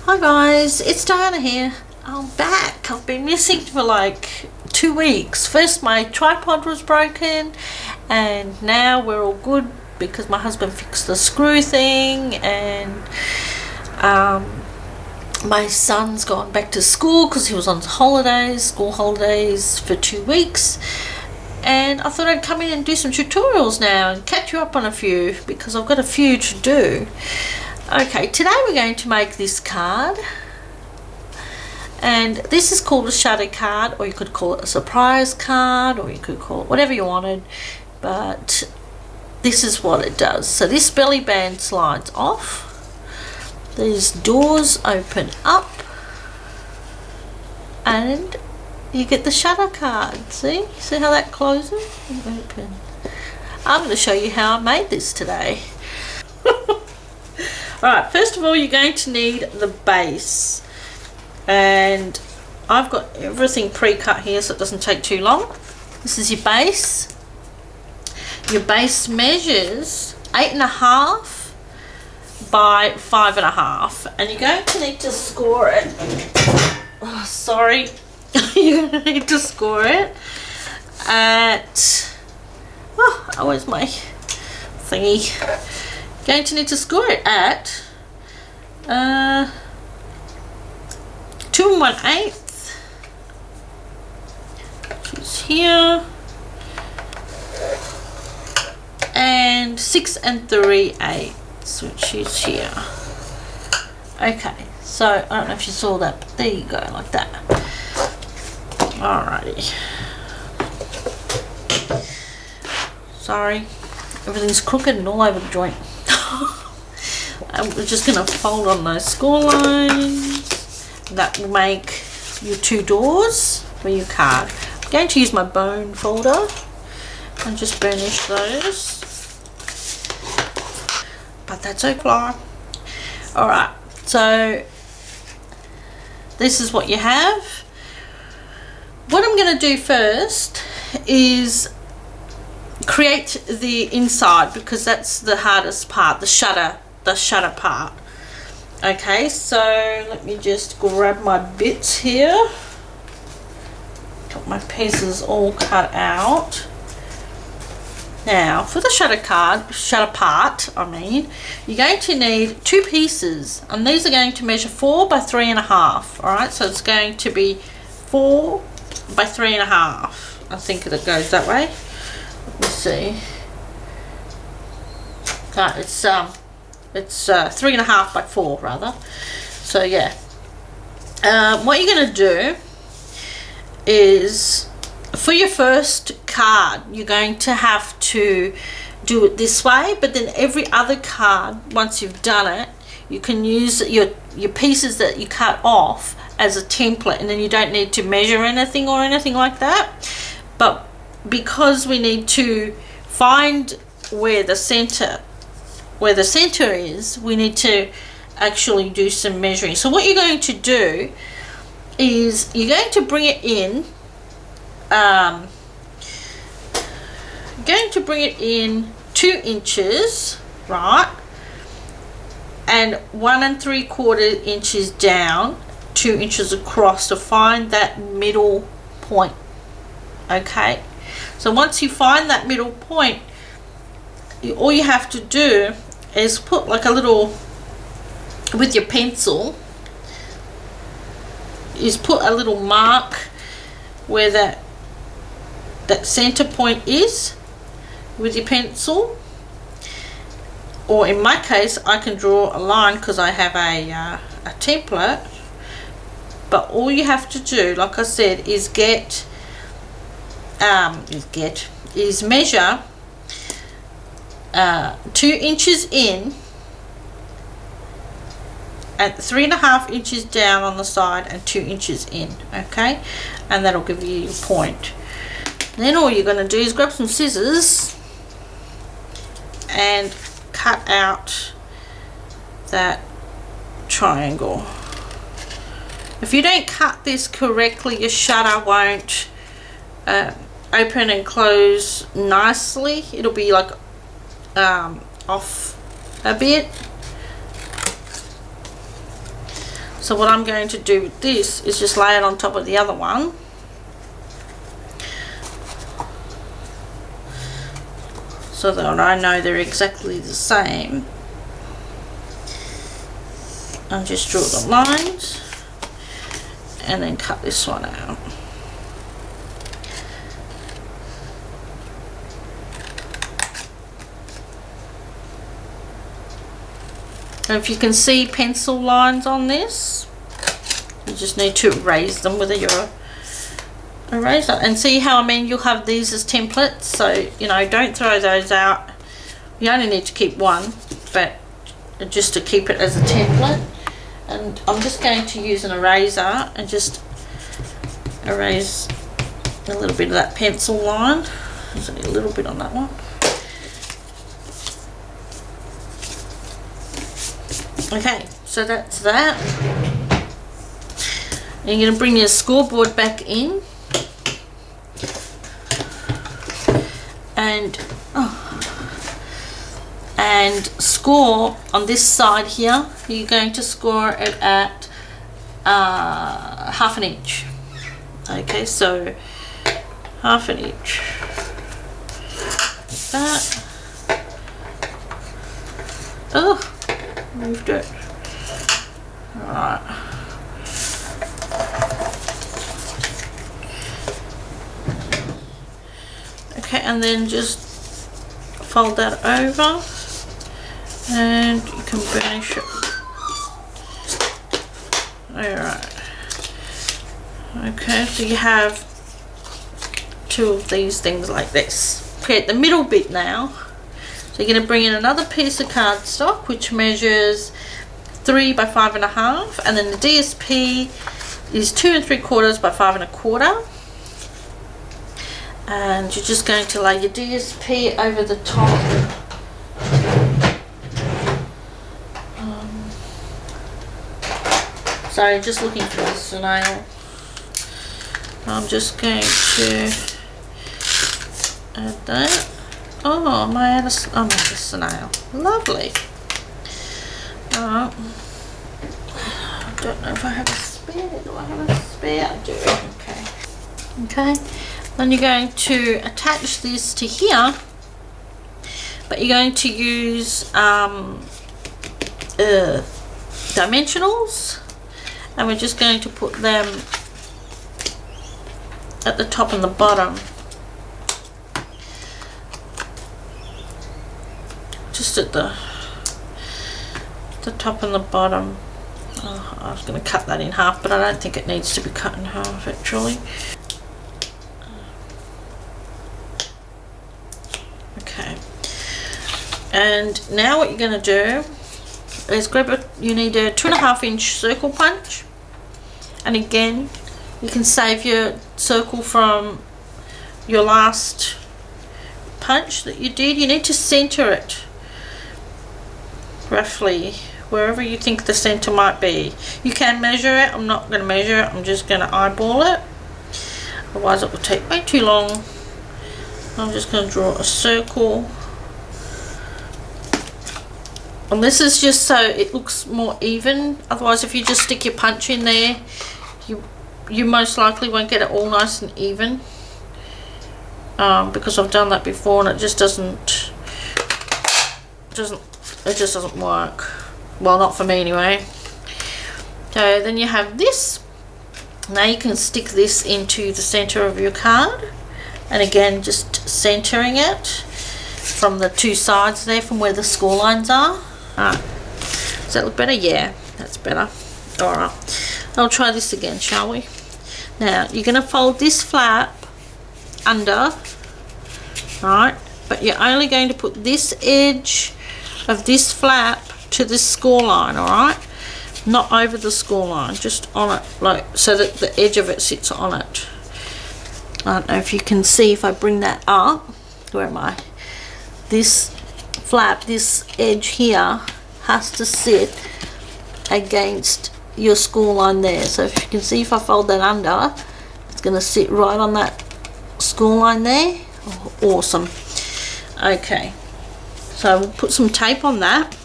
Hi guys, it's Diana here. I'm back. I've been missing for like 2 weeks. First my tripod was broken and now we're all good because my husband fixed the screw thing, and my son's gone back to school because he was on holidays, school holidays for 2 weeks, and I thought I'd come in and do some tutorials now and catch you up on a few because I've got a few to do. Okay, today we're going to make this card, and this is called a shutter card, or you could call it a surprise card, or you could call it whatever you wanted, but this is what it does. So this belly band slides off, these doors open up, and you get the shutter card. See how that closes and open. I'm going to show you how I made this today. Alright, first of all you're going to need the base, and I've got everything pre-cut here so it doesn't take too long. This is your base. Your base measures 8.5 by 5.5, and you're going to need to score it. Oh, sorry. You're going to need to score it at, where's my thingy? Going to need to score it at 2 1/8, which is here, and 6 3/8, which is here. Okay, so I don't know if you saw that, but there you go, like that. Alrighty. Sorry, everything's crooked and all over the joint. We're just going to fold on those score lines. That will make your 2 doors for your card. I'm going to use my bone folder and just burnish those, but that's okay. Alright, so this is what you have. What I'm going to do first is create the inside, because that's the hardest part, the shutter part. Okay, so let me just grab my bits here. Got my pieces all cut out. Now for the shutter part, you're going to need 2 pieces, and these are going to measure 4 by 3.5. Alright, so it's going to be 4 by 3.5. I think that goes that way. Let me see. It's 3.5 by 4 rather. So yeah. What you're going to do is, for your first card, you're going to have to do it this way, but then every other card, once you've done it, you can use your pieces that you cut off as a template, and then you don't need to measure anything or anything like that. But because we need to find where the center is, we need to actually do some measuring. So what you're going to do is you're going to bring it in, 2 inches, right, and 1 3/4 inches down, 2 inches across, to find that middle point. Okay, so once you find that middle point, all you have to do is put like a little, with your pencil, is put a little mark where that center point is with your pencil, or in my case I can draw a line because I have a template. But all you have to do, like I said, is measure 2 inches in and 3.5 inches down on the side and 2 inches in. Okay, and that'll give you your point. Then all you're going to do is grab some scissors and cut out that triangle. If you don't cut this correctly, your shutter won't open and close nicely. It'll be like off a bit. So what I'm going to do with this is just lay it on top of the other one. So that I know they're exactly the same. And just draw the lines and then cut this one out. And if you can see pencil lines on this, you just need to erase them with your eraser. And see how, I mean, you'll have these as templates, so you know, don't throw those out. You only need to keep one, but just to keep it as a template. And I'm just going to use an eraser and just erase a little bit of that pencil line. There's only a little bit on that one. Okay, so that's that. And you're going to bring your scoreboard back in. And score on this side here. You're going to score it at 1/2 inch. Okay, so 1/2 inch. Like that. Oh, moved it. Alright. Okay, and then just fold that over. And you can burnish it. Alright. Okay, so you have 2 of these things like this. Okay, the middle bit now. So you're going to bring in another piece of cardstock which measures 3 by 5.5, and then the DSP is 2 3/4 by 5 1/4. And you're just going to lay your DSP over the top. Sorry, just looking for this nail. I'm just going to add that. Oh, I made a snail. Lovely. Alright. I don't know if I have a spare. Do I have a spare? I do. Okay. Okay. Then you're going to attach this to here, but you're going to use dimensionals. And we're just going to put them at the top and the bottom. Just at the top and the bottom. Oh, I was going to cut that in half, but I don't think it needs to be cut in half actually. Okay. And now what you're going to do is you need a 2.5 inch circle punch, and again you can save your circle from your last punch that you did. You need to center it roughly wherever you think the center might be. You can measure it. I'm not going to measure it, I'm just going to eyeball it, otherwise it will take way too long. I'm just going to draw a circle. And this is just so it looks more even. Otherwise, if you just stick your punch in there, you most likely won't get it all nice and even. Because I've done that before and it just doesn't work. Well, not for me anyway. So then you have this. Now you can stick this into the center of your card, and again just centering it from the 2 sides there, from where the score lines are. Alright, does that look better? Yeah, that's better. Alright, I'll try this again, shall we? Now, you're going to fold this flap under, right? But you're only going to put this edge of this flap to this score line, alright? Not over the score line, just on it, like so that the edge of it sits on it. I don't know if you can see if I bring that up. Where am I? This flap, this edge here has to sit against your score line there. So if you can see, if I fold that under, it's going to sit right on that score line there. Oh, awesome. Okay, so we'll put some tape on that,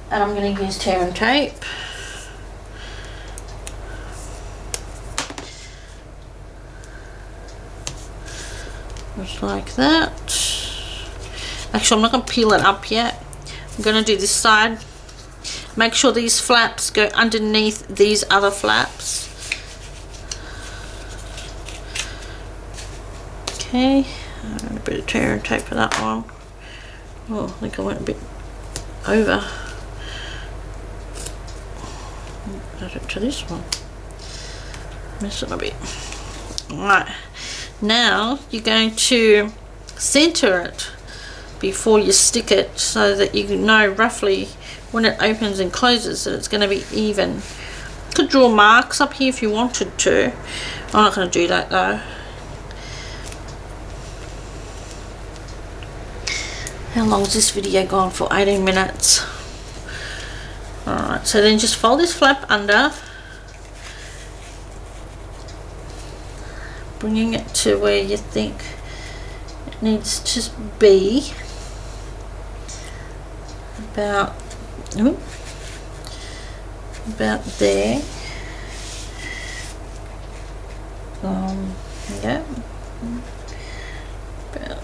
and I'm going to use tear and tape. just like that. Actually, I'm not going to peel it up yet. I'm going to do this side. Make sure these flaps go underneath these other flaps. Okay, a bit of tear and tape for that one. Oh, I think I went a bit over. Add it to this one. Miss it a bit. Alright, now you're going to center it before you stick it so that you know roughly when it opens and closes that it's going to be even. You could draw marks up here if you wanted to. I'm not going to do that though. How long is this video gone for? 18 minutes. Alright, so then just fold this flap under, bringing it to where you think it needs to be. About there. Yeah. About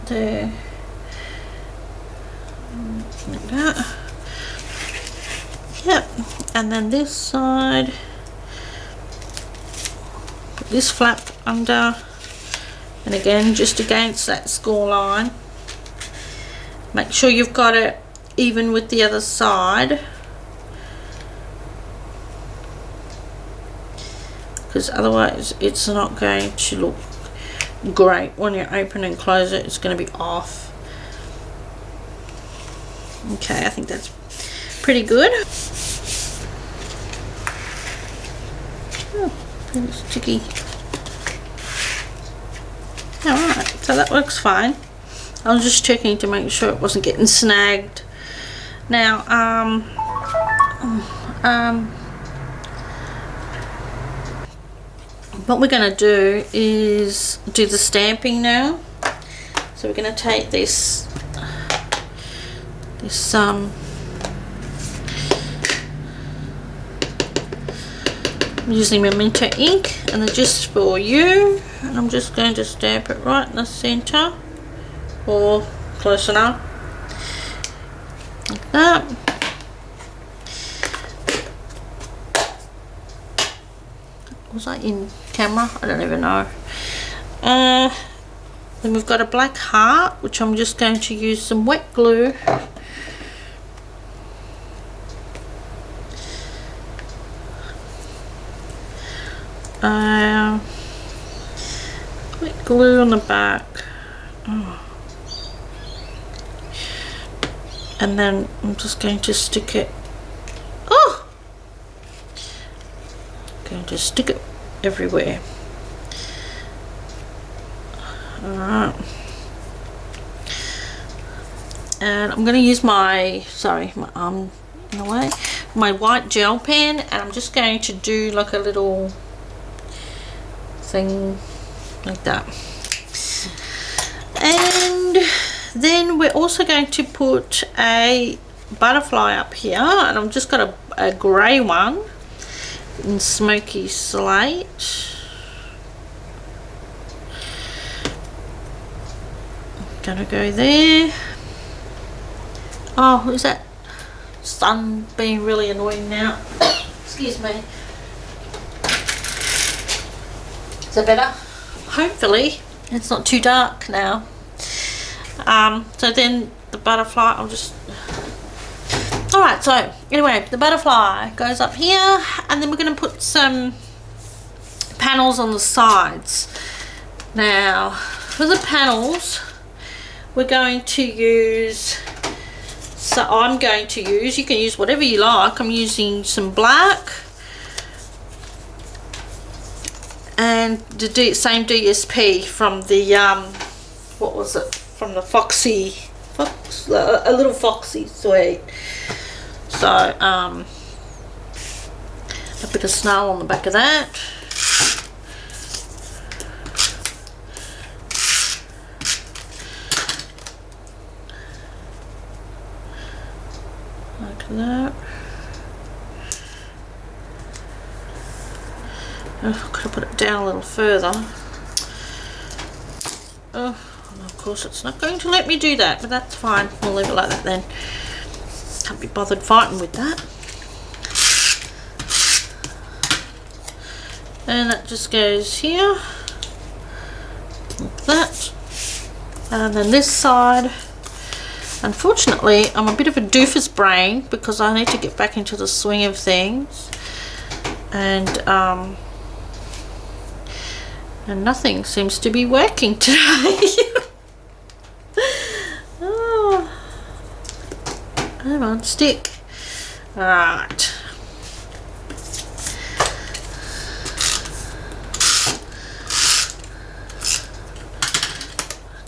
there. Like that. Yep. And then this side. Put this flap under. And again, just against that score line. Make sure you've got it even with the other side, because otherwise it's not going to look great when you open and close it. It's going to be off. Okay, I think that's pretty good. Oh, pretty sticky. Alright, so that works fine. I was just checking to make sure it wasn't getting snagged. Now, what we're going to do is do the stamping now. So we're going to take this I'm using Memento ink, and they're just for you. And I'm just going to stamp it right in the center, or close enough, like that. Was I in camera? I don't even know. Then we've got a black heart, which I'm just going to use some wet glue. Wet glue on the back. Oh. And then I'm just going to stick it. Oh! Going to stick it everywhere. Alright. And I'm going to use my, my arm in the way, my white gel pen, and I'm just going to do like a little thing like that. And then we're also going to put a butterfly up here, and I've just got a grey one in smoky slate. Gonna go there. Oh, is that sun being really annoying now? Excuse me. Is that better? Hopefully it's not too dark now. So then the butterfly, I'll just, alright, so anyway, the butterfly goes up here, and then we're going to put some panels on the sides. Now for the panels, we're going to use, I'm going to use, you can use whatever you like, I'm using some black and the same DSP from the what was it, from the a little foxy suite. So a bit of snow on the back of that. Like that. Oh, could have put it down a little further. Oh, of course it's not going to let me do that, but that's fine. We'll leave it like that then. Can't be bothered fighting with that. And that just goes here, like that. And then this side, unfortunately, I'm a bit of a doofus brain because I need to get back into the swing of things. And nothing seems to be working today. Oh. Come on, stick. Alright.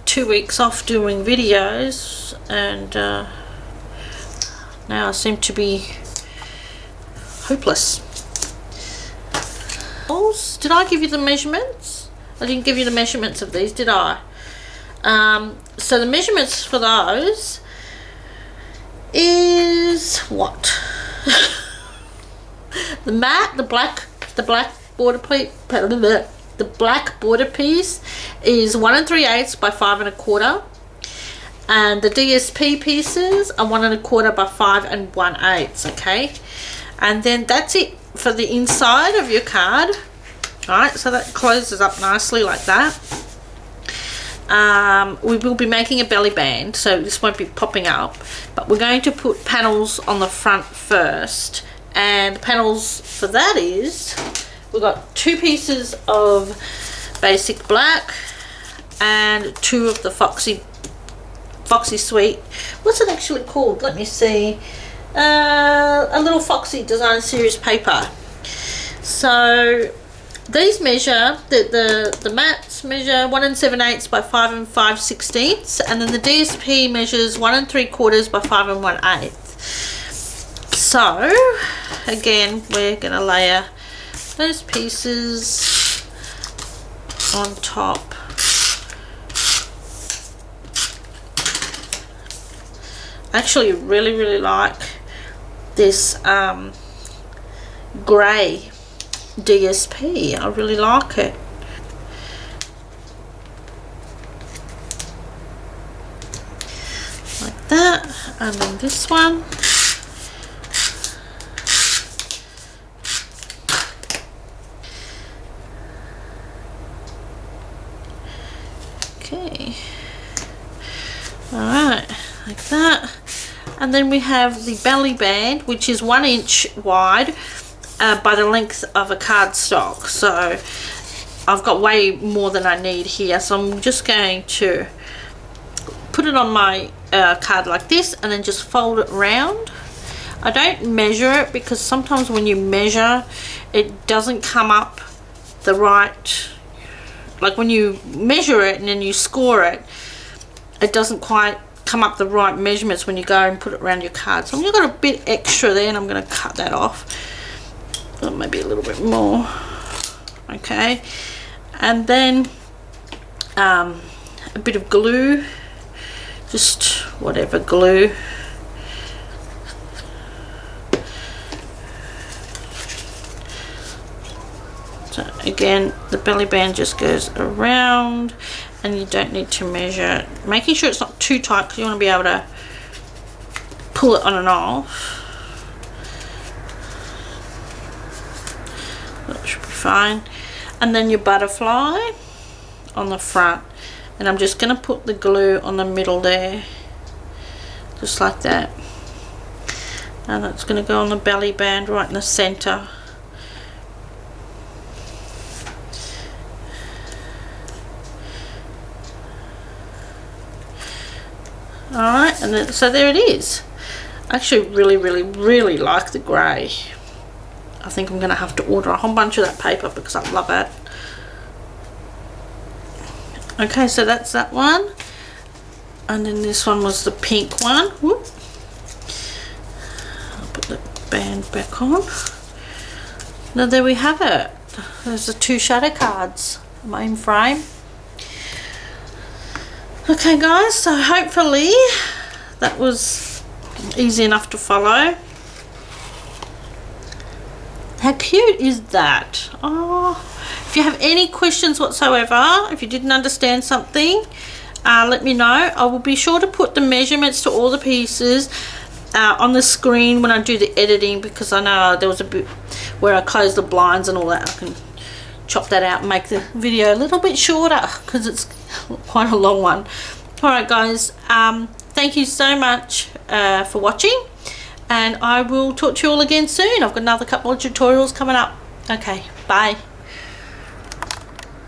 Two weeks off doing videos, and now I seem to be hopeless. Did I give you the measurements? I didn't give you the measurements of these, did I? So the measurements for those is what? The mat, the black border piece, the black border piece is 1 3/8 by 5 1/4, and the DSP pieces are 1 1/4 by 5 1/8. Okay, and then that's it for the inside of your card. Right, so that closes up nicely like that. We will be making a belly band, so this won't be popping up, but we're going to put panels on the front first, and the panels for that is, we've got 2 pieces of basic black and 2 of the Foxy Sweet. What's it actually called? Let me see. A little Foxy Design Series paper. So these measure, the mats measure 1 7/8 by 5 5/16, and then the DSP measures 1 3/4 by 5 1/8. So again, we're going to layer those pieces on top. I actually really like this grey DSP. I really like it. Like that. And then this one. Okay. Alright, like that. And then we have the belly band, which is 1 inch wide by the length of a cardstock. So I've got way more than I need here, so I'm just going to put it on my card like this and then just fold it round. I don't measure it because sometimes when you measure it doesn't come up the right, like when you measure it and then you score it, it doesn't quite come up the right measurements when you go and put it around your card. So I've got a bit extra there and I'm going to cut that off. Or maybe a little bit more. Okay. And then a bit of glue. Just whatever glue. So again, the belly band just goes around, and you don't need to measure, making sure it's not too tight because you want to be able to pull it on and off. That should be fine. And then your butterfly on the front, and I'm just going to put the glue on the middle there, just like that, and that's going to go on the belly band right in the center. Alright, and then, so there it is. I actually really like the grey. I think I'm going to have to order a whole bunch of that paper because I love it. Okay, so that's that one. And then this one was the pink one. Whoop. I'll put the band back on. Now there we have it. There's the 2 shadow cards main frame. Okay guys, so hopefully that was easy enough to follow. How cute is that? Oh, If you have any questions whatsoever, if you didn't understand something, let me know. I will be sure to put the measurements to all the pieces on the screen when I do the editing, because I know there was a bit where I closed the blinds and all that. I can chop that out and make the video a little bit shorter because it's quite a long one. Alright guys, thank you so much for watching, and I will talk to you all again soon. I've got another couple of tutorials coming up. Okay, bye.